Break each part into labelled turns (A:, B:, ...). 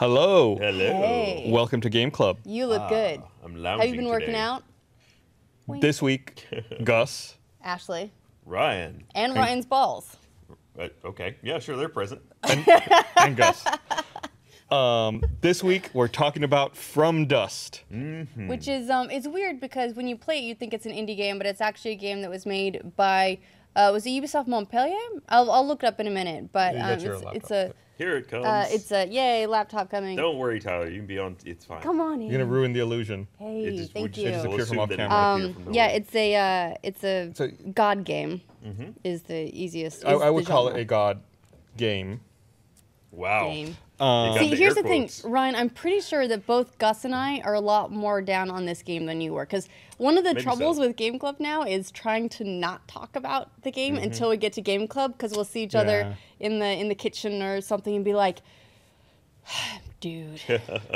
A: Hello.
B: Hello.
C: Hey.
A: Welcome to Game Club.
C: You look good.
B: I'm lounging
C: Have you been working
B: today.
C: out? Wink.
A: This week, Gus.
C: Ashley.
B: Ryan.
C: And Ryan's balls.
B: Okay. Yeah, sure. They're present.
A: And Gus. This week, we're talking about From Dust.
C: Which is, it's weird because when you play it, you think it's an indie game, but it's actually a game that was made by, was it Ubisoft Montpellier? I'll look it up in a minute, but it's a...
B: Here it comes.
C: It's a, yay, laptop coming.
B: Don't worry, Tyler. You can be on. It's fine.
C: Come on in.
A: You're going to ruin the illusion.
C: Hey, thank you.
A: It just appear from off
B: We'll
A: camera.
B: assume that it might appear from
C: Yeah,
B: nowhere.
C: it's a god game. Is the easiest.
A: I would call it a god game.
B: Wow.
C: game.
B: You got
C: See,
B: the
C: here's
B: air
C: the thing,
B: quotes.
C: Ryan. I'm pretty sure that both Gus and I are a lot more down on this game than you were, because one of the
B: Maybe
C: troubles
B: so.
C: with Game Club now is trying to not talk about the game until we get to Game Club, because we'll see each other in the kitchen or something and be like, dude.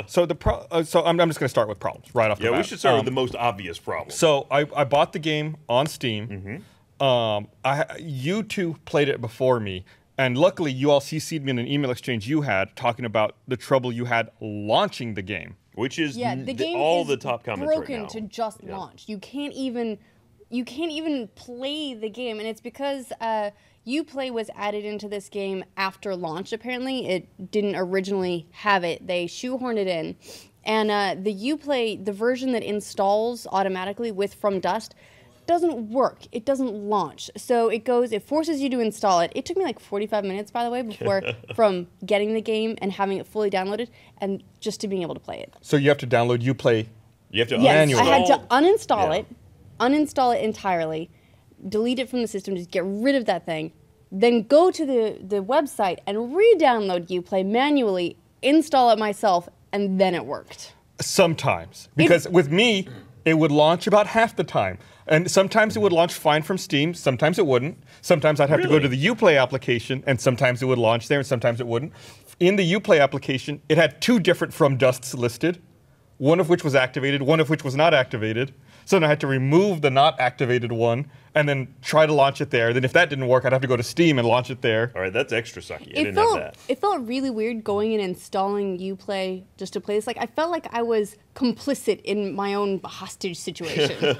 A: So I'm just going to start with problems right off the bat.
B: Yeah, we should start with the most obvious problem.
A: So I bought the game on Steam. You two played it before me. And luckily, you all CC'd me in an email exchange you had talking about the trouble you had launching the game.
B: Which is
C: Yeah, the game
B: all
C: is
B: the top comments
C: broken
B: right now.
C: to just launch. You can't even play the game, and it's because Uplay was added into this game after launch. Apparently, it didn't originally have it. They shoehorned it in, and the Uplay, the version that installs automatically with From Dust, doesn't work. It doesn't launch. So it forces you to install it. It took me like 45 minutes, by the way, before from getting the game and having it fully downloaded and just to being able to play it.
A: So you have to download Uplay.
B: You have to
C: Yes,
A: Manually.
C: I had to
B: uninstall-
C: uninstall it entirely, delete it from the system, just get rid of that thing, then go to the website and re-download Uplay manually, install it myself, and then it worked.
A: Sometimes. Because with me, it would launch about half the time. And sometimes it would launch fine from Steam, sometimes it wouldn't. Sometimes I'd have to go to the Uplay application, and sometimes it would launch there, and sometimes it wouldn't. In the Uplay application, it had two different From Dusts listed, one of which was activated, one of which was not activated. So then I had to remove the not activated one, and then try to launch it there. Then if that didn't work, I'd have to go to Steam and launch it there.
B: All right, that's extra sucky. I didn't have that.
C: It felt really weird going and installing Uplay just to play this. Like, I felt like I was complicit in my own hostage situation.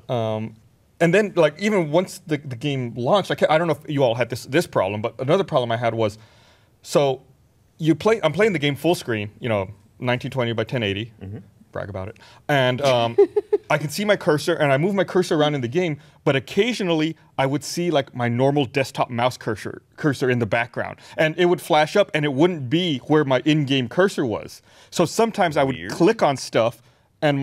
A: And then, like, even once the game launched, I don't know if you all had this problem, but another problem I had was, so I'm playing the game full screen, 1920 by 1080. Brag about it. And I can see my cursor, and I move my cursor around in the game, but occasionally I would see like my normal desktop mouse cursor in the background. And it would flash up, and it wouldn't be where my in-game cursor was. So sometimes I would click on stuff, and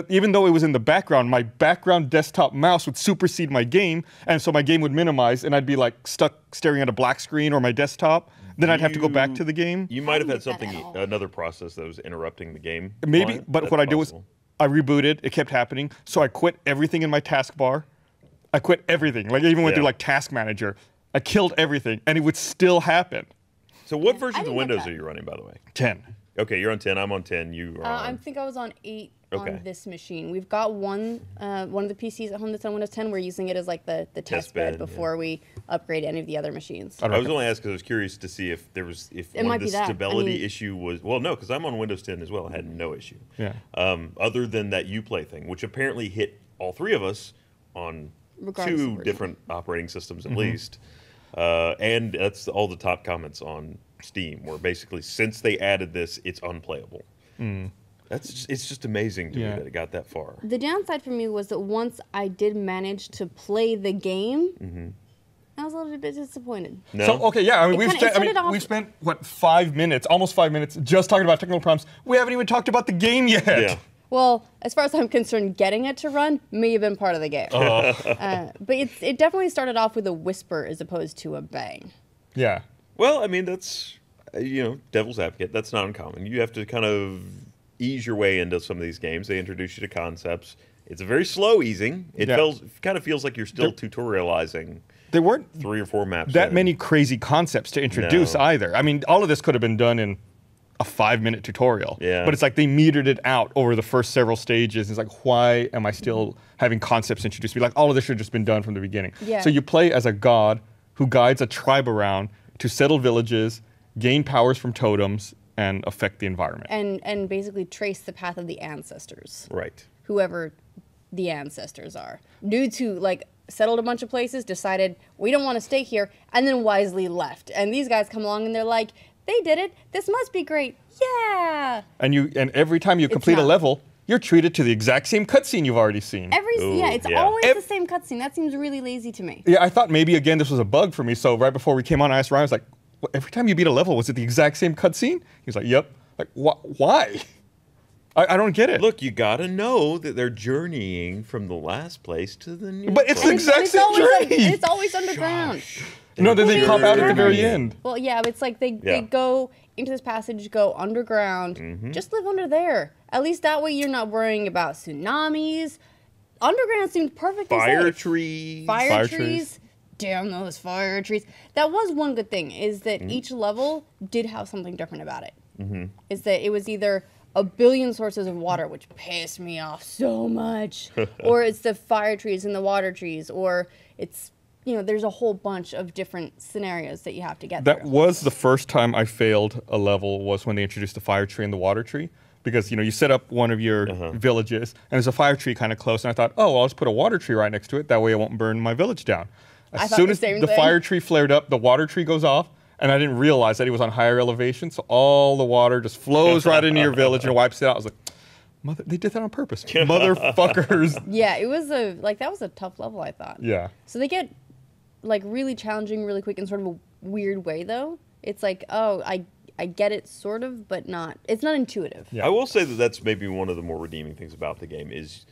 A: even though it was in the background, my background desktop mouse would supersede my game, and so my game would minimize, and I'd be like stuck staring at a black screen or my desktop. Then I'd have to go back to the game.
B: You might have had
C: get that at
B: something,
C: all.
B: another process that was interrupting the game.
A: Maybe,
B: line.
A: but
B: That's
A: what I did was
B: possible.
A: I rebooted. It kept happening. So I quit everything in my taskbar. I quit everything. Like I even went through like Task Manager. I killed everything, and it would still happen.
B: So what versions of
C: didn't get
B: Windows
C: that.
B: are you running, by the way?
A: 10.
B: Okay, you're on 10. I'm on 10. You are
C: I
B: on.
C: think I was on 8
B: Okay.
C: on this machine. We've got one of the PCs at home that's on Windows 10. We're using it as like the test bed
B: bed,
C: before we upgrade any of the other machines.
B: I was only asking because I was curious to see if there was
C: It
B: one
C: might
B: of the
C: be that. I
B: stability
C: mean-
B: issue was no, because I'm on Windows 10 as well. I had no issue.
A: Yeah.
B: Other than that Uplay thing, which apparently hit all three of us on
C: Regardless of
B: two
C: version.
B: different operating systems at least, and that's all the top comments on Steam, where basically since they added this, it's unplayable. It's just amazing to me that it got that far.
C: The downside for me was that once I did manage to play the game, I was a little bit disappointed.
B: No?
A: So okay, yeah. I mean,
C: It started off-
A: we've spent what 5 minutes, almost 5 minutes, just talking about technical problems. We haven't even talked about the game yet.
B: Yeah.
C: Well, as far as I'm concerned, getting it to run may have been part of the game. But it definitely started off with a whisper as opposed to a bang.
A: Yeah.
B: Well, I mean, that's, devil's advocate. That's not uncommon. You have to kind of ease your way into some of these games. They introduce you to concepts. It's a very slow easing. It kind of feels like you're still tutorializing
A: There weren't
B: 3 or 4 maps.
A: that
B: in.
A: many crazy concepts to introduce
B: No.
A: either. I mean, all of this could have been done in a 5-minute tutorial.
B: Yeah.
A: But it's like they metered it out over the first several stages. It's like, why am I still having concepts introduced to me? Like, all of this should have just been done from the beginning.
C: Yeah.
A: So you play as a god who guides a tribe around to settle villages, gain powers from totems, and affect the environment.
C: And basically trace the path of the ancestors.
B: Right.
C: Whoever the ancestors are. Dudes who, like, settled a bunch of places, decided, we don't want to stay here, and then wisely left. And these guys come along and they're like, they did it. This must be great. Yeah.
A: And every time you complete a level, you're treated to the exact same cutscene you've already seen.
C: It's always the same cutscene. That seems really lazy to me.
A: Yeah, I thought maybe, again, this was a bug for me. So right before we came on, I asked Ryan, I was like, every time you beat a level, was it the exact same cutscene? He was like, yep. Like, why? I don't get it.
B: Look, you gotta know that they're journeying from the last place to the new
A: But it's
B: place.
A: the exact same journey.
C: It's always underground.
A: No, then they pop out at the very end.
C: Well, yeah, it's like they go into this passage, go underground. Just live under there. At least that way you're not worrying about tsunamis. Underground seemed perfectly safe.
B: Trees.
C: Fire trees. Damn those fire trees. That was one good thing, is that each level did have something different about it. Is that it was either a billion sources of water, which pissed me off so much, or it's the fire trees and the water trees, or it's, there's a whole bunch of different scenarios that you have to get through.
A: That was the first time I failed a level, was when they introduced the fire tree and the water tree. Because, you set up one of your villages, and there's a fire tree kind of close, and I thought, oh, well, I'll just put a water tree right next to it. That way I won't burn my village down. As soon as the fire tree flared up, the water tree goes off, and I didn't realize that it was on higher elevation, so all the water just flows right into your village and wipes it out. I was like, they did that on purpose. Motherfuckers.
C: Yeah, it was that was a tough level, I thought.
A: Yeah.
C: So they get, really challenging really quick in sort of a weird way, though. It's like, oh, I get it sort of, but it's not intuitive.
B: Yeah. I will say that that's maybe one of the more redeeming things about the game is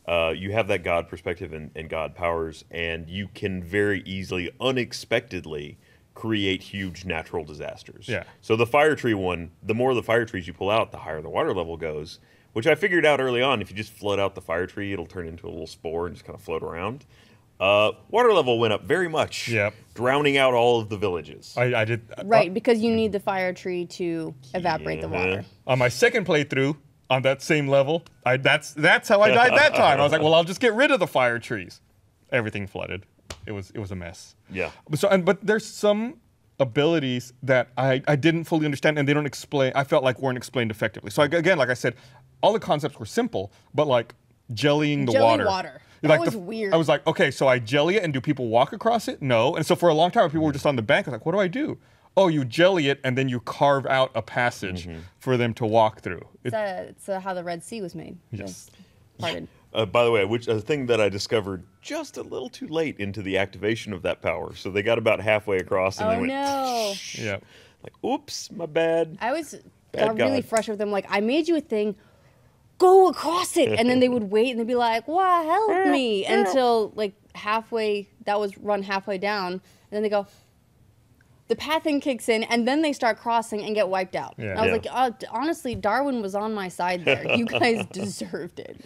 B: you have that God perspective and God powers, and you can very easily, unexpectedly, create huge natural disasters.
A: Yeah.
B: So the fire tree one, the more of the fire trees you pull out, the higher the water level goes, which I figured out early on. If you just flood out the fire tree, it'll turn into a little spore and just kind of float around. Water level went up very much, drowning out all of the villages.
A: I did.
C: Right, because you need the fire tree to evaporate the water.
A: On my second playthrough, on that same level, that's how I died that time. I was like, well, I'll just get rid of the fire trees. Everything flooded. It was a mess.
B: Yeah.
A: But there's some abilities that I didn't fully understand, and they don't explain. I felt like weren't explained effectively. So again, like I said, all the concepts were simple, but like jellying the water.
C: That was weird.
A: I was like, okay, so I jelly it, and do people walk across it? No. And so for a long time, people were just on the bank. I was like, what do I do? Oh, you jelly it, and then you carve out a passage for them to walk through.
C: It's how the Red Sea was made.
A: Yes.
C: Parted.
B: By the way, a thing that I discovered just a little too late into the activation of that power. So they got about halfway across, and they went,
C: no.
A: Yeah.
C: Like,
B: oops, my bad.
C: I got really frustrated with them. Like, I made you a thing. Go across it. And then they would wait, and they'd be like, wow, help me. Until, like, that was run halfway down. And then they go, the pathing kicks in, and then they start crossing and get wiped out. Yeah. And I was like, honestly, Darwin was on my side there. You guys deserved it.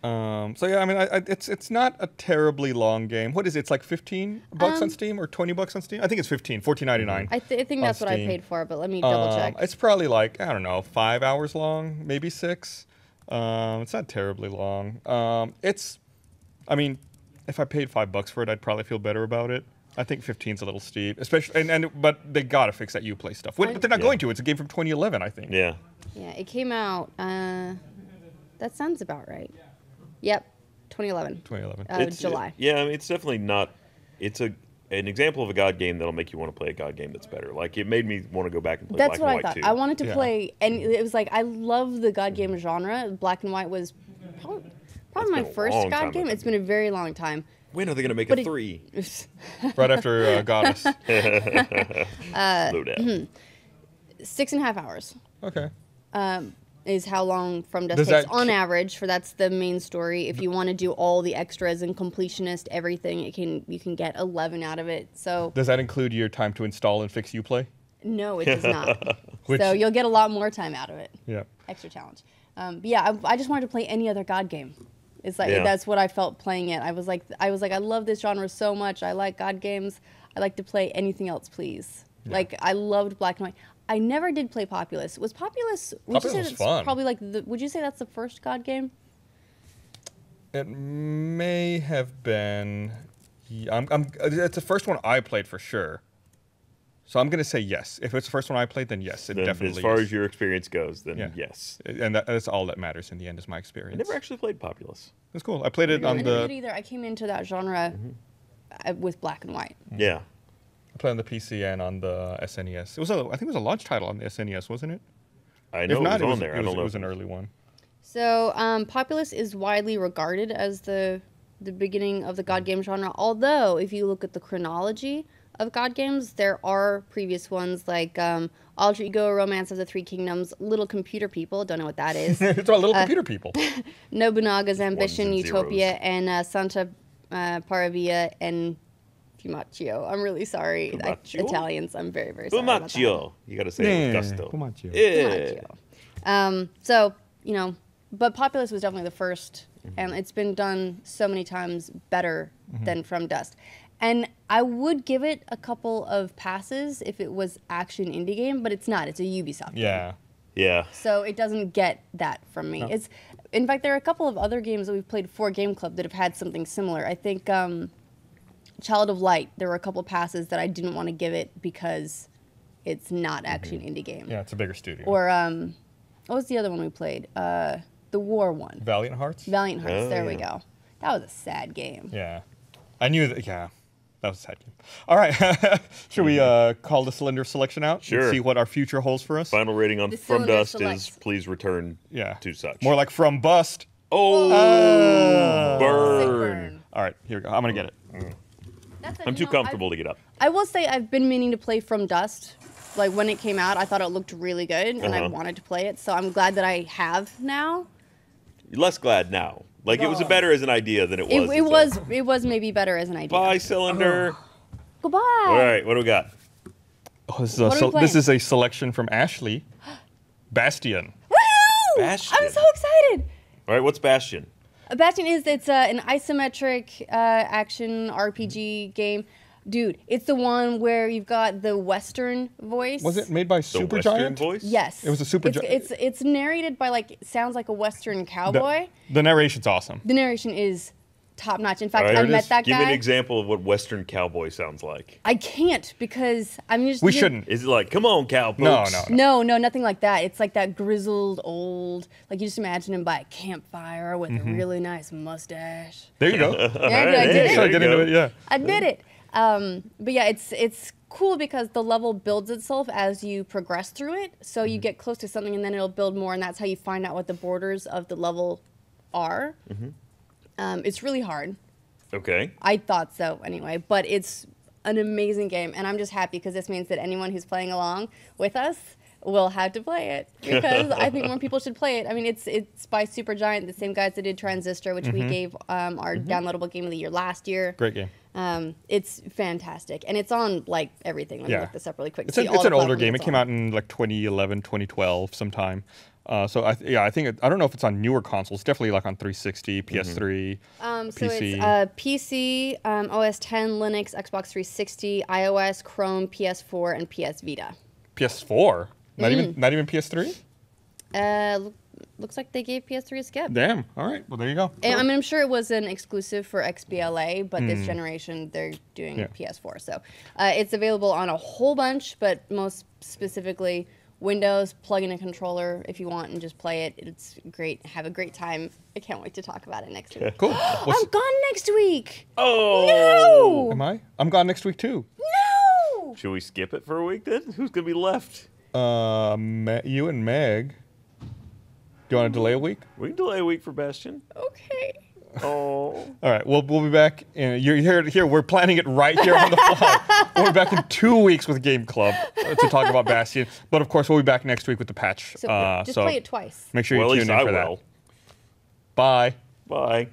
A: So yeah, I mean, it's not a terribly long game. What is it? It's like $15 on Steam or $20 on Steam? I think it's $14.99.
C: I think that's what I paid for, but let me double check.
A: It's probably like, I don't know, 5 hours long, maybe 6. It's not terribly long. I mean, if I paid $5 for it, I'd probably feel better about it. I think 15's a little steep, especially, but they gotta fix that Uplay stuff. But they're not going to. It's a game from 2011, I think.
B: Yeah.
C: Yeah, it came out. That sounds about right. Yep, 2011.
A: 2011.
C: July.
B: Yeah, I mean, it's definitely not. It's an example of a God game that'll make you want to play a God game that's better. Like, it made me want to go back and play Black and White.
C: That's what I thought.
B: Too.
C: I wanted to play, and it was like, I love the God game genre. Black and White was probably my first God game. It's been a very long time.
B: When are they going to make a 3?
A: Right after Goddess.
B: Slow down.
C: 6.5 hours.
A: Okay.
C: Is how long From Dusk takes on average. That's the main story. If you want to do all the extras and completionist everything, you can get 11 out of it. So
A: does that include your time to install and fix Uplay?
C: No, it does not. So you'll get a lot more time out of it.
A: Yeah.
C: Extra challenge. Yeah, I just wanted to play any other God game. It's like that's what I felt playing it. I was like, I love this genre so much. I like God games. I like to play anything else, please. Yeah. Like, I loved Black and White. I never did play Populous. Was Populous?
A: Populous was fun.
C: Probably like would you say that's the first God game?
A: It may have been. It's the first one I played for sure. So I'm going to say yes. If it's the first one I played, then yes, it
B: Then
A: definitely
B: as far
A: is.
B: as your experience goes, then
A: Yeah.
B: yes.
A: And that's all that matters in the end is my
B: I
A: experience.
B: never actually played Populous.
A: It's cool. I played it
C: I
A: on
C: never
A: the
C: did either. I came into that genre with black and white.
B: Yeah.
A: I played on the PC and on the SNES. I think it was a launch title on the SNES, wasn't it?
B: I know
A: If not,
B: it was on there. I don't know.
A: It was an early one.
C: So, Populous is widely regarded as the beginning of the God game genre. Although, if you look at the chronology of God games, there are previous ones like Alter Ego, Romance of the Three Kingdoms, Little Computer People. Don't know what that is.
A: It's about little computer people.
C: Nobunaga's Ambition,
B: and
C: Utopia,
B: zeros.
C: and Santa Paravia and Fumaccio. I'm really sorry,
B: Fumaccio?
C: Italians. I'm very, very sorry about that.
B: Fumaccio. You got to say it with gusto.
A: Fumaccio.
B: Yeah.
C: Fumaccio. So, you know, but Populous was definitely the first, and it's been done so many times better than From Dust. And I would give it a couple of passes if it was actually an indie game, but it's not. It's a Ubisoft game.
A: Yeah.
B: Yeah.
C: So it doesn't get that from me.
A: No.
C: It's, in fact, there are a couple of other games that we've played for Game Club that have had something similar. I think Child of Light, there were a couple of passes that I didn't want to give it because it's not actually an indie game.
A: Yeah, it's a bigger studio.
C: Or what was the other one we played? The War one.
A: Valiant Hearts?
C: Valiant Hearts.
B: Oh,
C: there we
B: yeah.
C: go. That was a sad game.
A: Yeah. I knew that. Yeah. That was a sad game. All right. Should we call the cylinder selection out?
B: Sure.
A: And see what our future holds for us?
B: Final rating on
C: The
B: From
C: cylinder
B: Dust
C: selects.
B: is please return
A: Yeah.
B: to such.
A: More like From Bust.
B: Oh,
C: Sick
B: burn.
A: All right. Here we go. I'm going to get it.
C: That's
B: I'm too comfortable to get up.
C: I will say I've been meaning to play From Dust. Like when it came out, I thought it looked really good, and I wanted to play it. So I'm glad that I have now.
B: You're less glad now. Like it was better as an idea than it was.
C: It was maybe better as an idea.
B: Bye, Cylinder.
C: Goodbye.
B: All right, what do we got?
A: Oh, this is
C: What are we
A: this
C: playing?
A: is a selection from Ashley. Bastion.
C: Woo!
B: Bastion.
C: I'm so excited.
B: All right, what's Bastion?
C: Bastion it's an isometric action RPG game. Dude, it's the one where you've got the Western voice.
A: Was it made by
B: The
A: Supergiant?
B: Western voice?
C: Yes.
A: It was a Supergiant.
C: It's narrated by sounds like a Western cowboy.
A: The narration's awesome.
C: The narration is top notch. In
B: All
C: fact,
B: right,
C: I met that
B: Give me an
C: guy.
B: example of what Western cowboy sounds like.
C: I can't because I'm just.
A: We shouldn't.
B: Is it like, come on, cowpokes?
A: No.
C: No, nothing like that. It's like that grizzled old, like you just imagine him by a campfire with a really nice mustache.
A: There you go.
C: Yeah, dude, I
B: right,
C: did
B: there
C: it.
B: you
A: Try to get
B: go.
A: into it, yeah.
C: I did it. But yeah, it's cool because the level builds itself as you progress through it. So you get close to something and then it'll build more, and that's how you find out what the borders of the level are. It's really hard.
B: Okay.
C: I thought so anyway, but it's an amazing game, and I'm just happy because this means that anyone who's playing along with us will have to play it because I think more people should play it. I mean, it's by Supergiant, the same guys that did Transistor, which we gave our downloadable game of the year last year.
A: Great game.
C: It's fantastic, and it's on like everything. Let me look this up really quick.
A: It's an older game. It came out in like 2011, 2012 sometime. So I think I don't know if it's on newer consoles. Definitely like on 360, PS3,
C: So
A: PC.
C: it's PC, OS 10, Linux, Xbox 360, iOS, Chrome, PS4, and PS Vita.
A: PS4. Not even PS3.
C: Looks like they gave PS3 a skip.
A: Damn. All right. Well, there you go.
C: And, I mean, I'm sure it was an exclusive for XBLA, but this generation they're doing
A: Yeah.
C: PS4. So it's available on a whole bunch, but most specifically Windows. Plug in a controller if you want and just play it. It's great. Have a great time. I can't wait to talk about it next week.
A: Cool.
C: I'm gone next week.
B: Oh.
C: No.
A: Am I? I'm gone next week too.
C: No.
B: Should we skip it for a week then? Who's going to be left?
A: You and Meg. Do you want to delay a week?
B: We can delay a week for Bastion.
C: Okay.
B: Oh.
A: All right, we'll be back. You're here. We're planning it right here on the fly. We'll be back in 2 weeks with Game Club to talk about Bastion. But of course, we'll be back next week with the patch.
C: So just play it twice.
A: Make sure
B: Well,
A: you
B: at
A: tune
B: least
A: in
B: I
A: for that.
B: will.
A: Bye.
B: Bye.